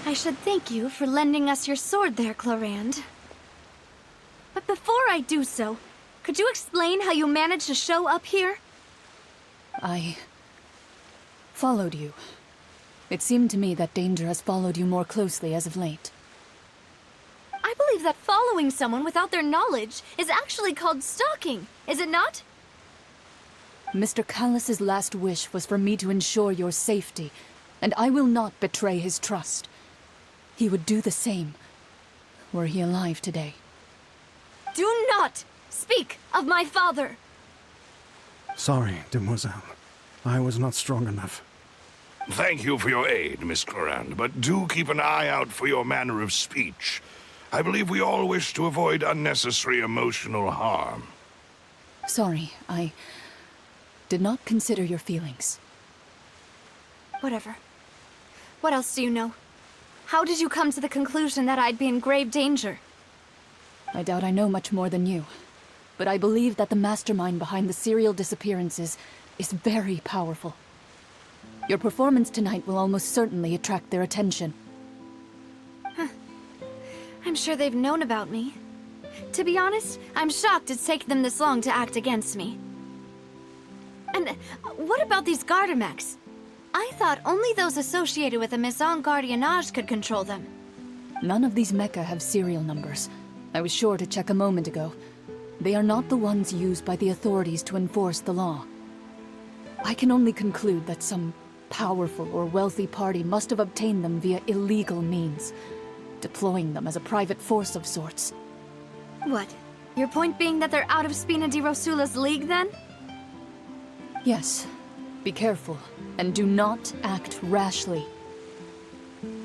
I should thank you for lending us your sword there, Clorand. But before I do so, could you explain how you managed to show up here? I followed you. It seemed to me that danger has followed you more closely as of late. I believe that following someone without their knowledge is actually called stalking, is it not? Mr. Callus's last wish was for me to ensure your safety, and I will not betray his trust. He would do the same, were he alive today. Do not speak of my father! Sorry, demoiselle. I was not strong enough. Thank you for your aid, Miss Clorand, but do keep an eye out for your manner of speech. I believe we all wish to avoid unnecessary emotional harm. Sorry, I did not consider your feelings. Whatever. What else do you know? How did you come to the conclusion that I'd be in grave danger? I doubt I know much more than you, but I believe that the mastermind behind the serial disappearances is very powerful. Your performance tonight will almost certainly attract their attention. I'm sure they've known about me. To be honest, I'm shocked it's taken them this long to act against me. And what about these Gardamex? I thought only those associated with the Maison Gardiennage could control them. None of these mecha have serial numbers. I was sure to check a moment ago. They are not the ones used by the authorities to enforce the law. I can only conclude that some powerful or wealthy party must have obtained them via illegal means, deploying them as a private force of sorts. What? Your point being that they're out of Spina di Rosula's league, then? Yes. Be careful, and do not act rashly.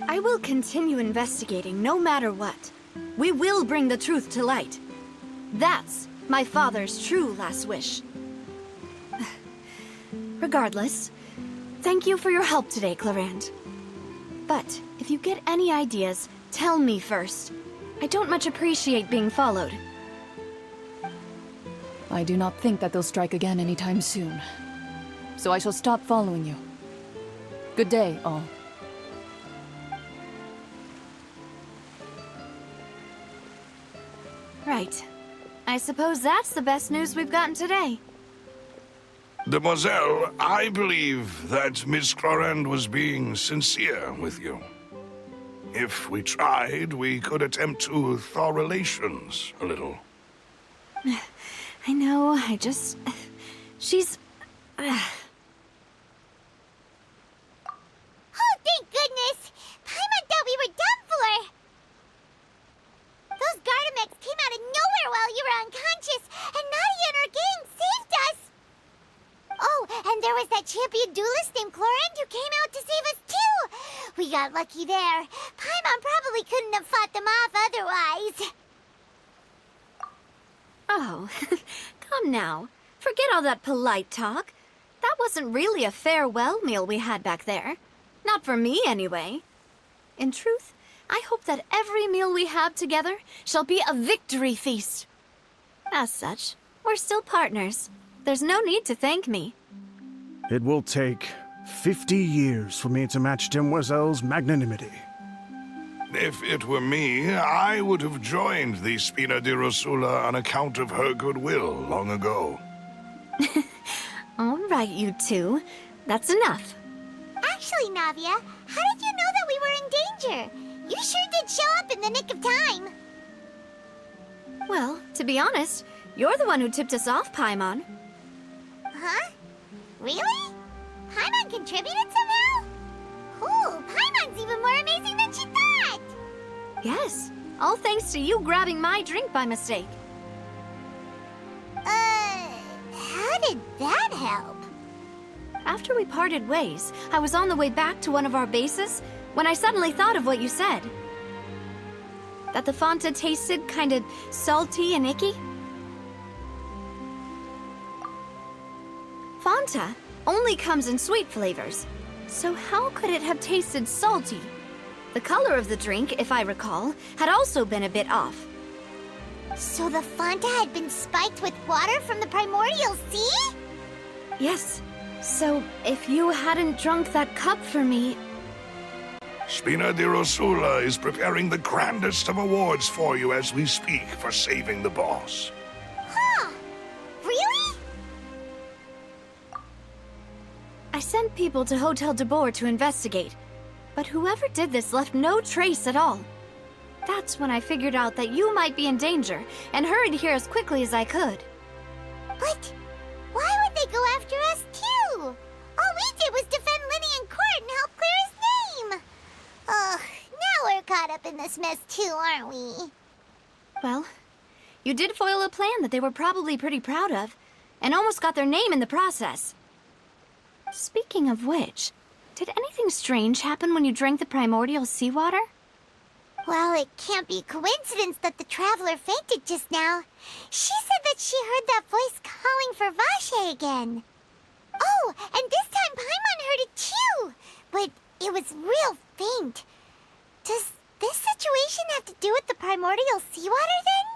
I will continue investigating no matter what. We will bring the truth to light. That's my father's true last wish. Regardless, thank you for your help today, Clorand. But if you get any ideas, tell me first. I don't much appreciate being followed. I do not think that they'll strike again anytime soon. So I shall stop following you. Good day, all. Right. I suppose that's the best news we've gotten today. Demoiselle, I believe that Miss Clorand was being sincere with you. If we tried, we could attempt to thaw relations a little. I know, she's... Oh, thank goodness! Paimon thought we were done for! Those Gardamex came out of nowhere while you were unconscious, and Nadia and her gang saved us! Oh, and there was that champion duelist named Clorand who came out to save us too! We got lucky there. Paimon probably couldn't have fought them off otherwise. Oh, come now. Forget all that polite talk. That wasn't really a farewell meal we had back there. Not for me, anyway. In truth, I hope that every meal we have together shall be a victory feast. As such, we're still partners. There's no need to thank me. It will take 50 years for me to match Demoiselle's magnanimity. If it were me, I would have joined the Spina di Rosula on account of her goodwill long ago. All right, you two. That's enough. Actually, Navia, how did you know that we were in danger? You sure did show up in the nick of time. Well, to be honest, you're the one who tipped us off, Paimon. Huh? Really? Paimon contributed somehow? Ooh, Paimon's even more amazing than she thought! Yes, all thanks to you grabbing my drink by mistake. How did that help? After we parted ways, I was on the way back to one of our bases when I suddenly thought of what you said. That the Fanta tasted kind of salty and icky. Fanta only comes in sweet flavors, so how could it have tasted salty? The color of the drink, if I recall, had also been a bit off. So the Fanta had been spiked with water from the primordial sea? Yes. So, if you hadn't drunk that cup for me... Spina di Rosula is preparing the grandest of awards for you as we speak for saving the boss. Huh? Really? I sent people to Hotel de Boer to investigate, but whoever did this left no trace at all. That's when I figured out that you might be in danger and hurried here as quickly as I could. But why would they go after us too? All we did was defend Lenny in court and help clear his name. Ugh, now we're caught up in this mess too, aren't we? Well, you did foil a plan that they were probably pretty proud of, and almost got their name in the process. Speaking of which, did anything strange happen when you drank the primordial seawater? Well, it can't be coincidence that the traveler fainted just now. She said that she heard that voice calling for Vache again. Oh, and this time Paimon heard it too, but it was real faint. Does this situation have to do with the primordial seawater then?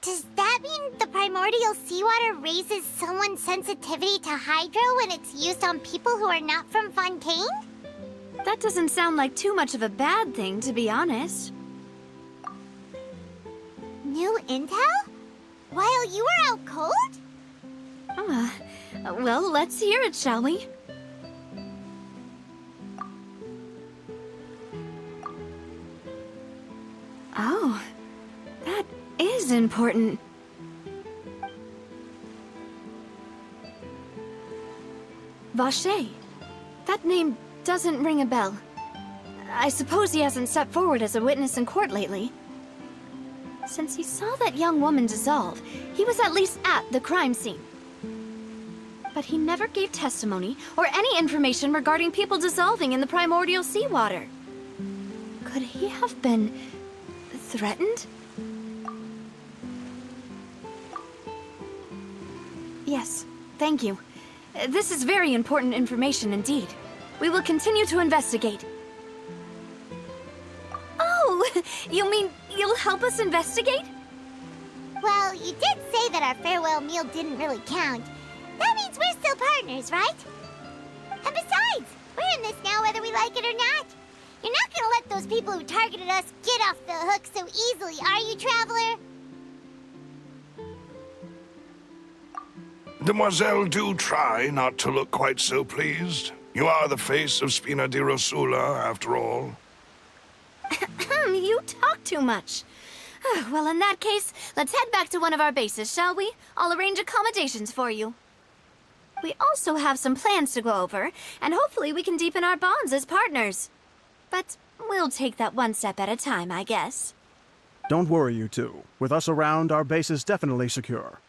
Does that mean the primordial seawater raises someone's sensitivity to hydro when it's used on people who are not from Fontaine? That doesn't sound like too much of a bad thing, to be honest. New intel? While you were out cold? Well, let's hear it, shall we? Oh, that is important. Vache. That name doesn't ring a bell. I suppose he hasn't stepped forward as a witness in court lately. Since he saw that young woman dissolve, he was at least at the crime scene. But he never gave testimony or any information regarding people dissolving in the primordial seawater. Could he have been threatened? Yes, thank you. This is very important information indeed. We will continue to investigate. Oh, you mean you'll help us investigate? Well, you did say that our farewell meal didn't really count. That means we're still partners, right? And besides, we're in this now whether we like it or not. You're not gonna let those people who targeted us get off the hook so easily, are you, Traveler? Demoiselle, do try not to look quite so pleased. You are the face of Spina di Rosula, after all. You talk too much. Well, in that case, let's head back to one of our bases, shall we? I'll arrange accommodations for you. We also have some plans to go over, and hopefully we can deepen our bonds as partners. But we'll take that one step at a time, I guess. Don't worry, you two. With us around, our base is definitely secure.